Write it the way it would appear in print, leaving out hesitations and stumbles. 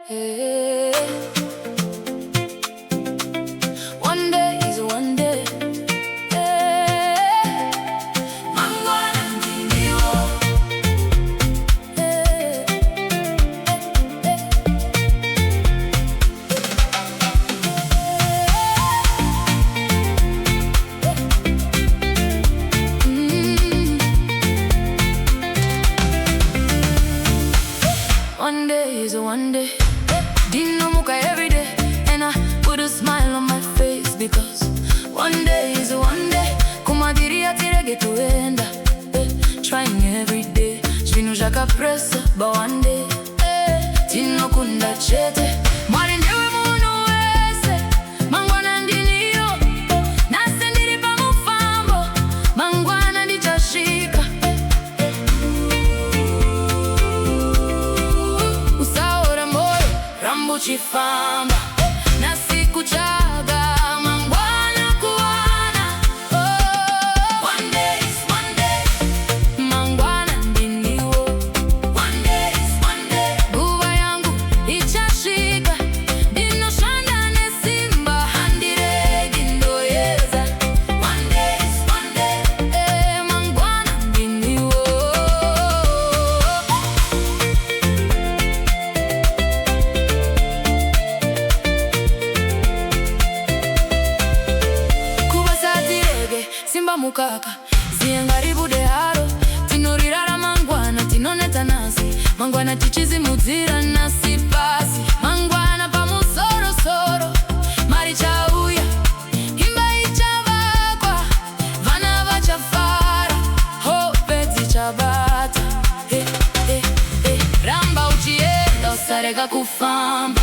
Hey. One day is one day. Hey. Mangwana Ndiniwo. Hey. One day is one day. Ndinomuka every day, and I put a smile on my face because one day is one day. Kumadiria tirege tuenda, trying every day. Zvinu zvakapresa, but one day tinokunda chete. Mwari ndiwe munhu wese, mangwana ndiniyo. Nhasi ndiri pamufambo, mangwana ndichasvika. Usaora moyo, rambuchifamba. Nhasi kuchaga, mangwana kuwana. One day is one day. Mangwana ndiniwo. One day is one day. Nguva yangu ichasvika. Ndinoshanda nesimba, handiregi ndoyedza. One day is one day. Mangwana ndiniwo. Simba mukaka, ziengaribude haro. Tinorirara mangwana, tinoneta Nhasi. Mangwana tichizimudzira Nhasi pasi. Mangwana pamusoro-soro, mari chauya, imba ichavakwa, vana vachafara, hope dzichabata. Ramba uchienda, usarega kufamba.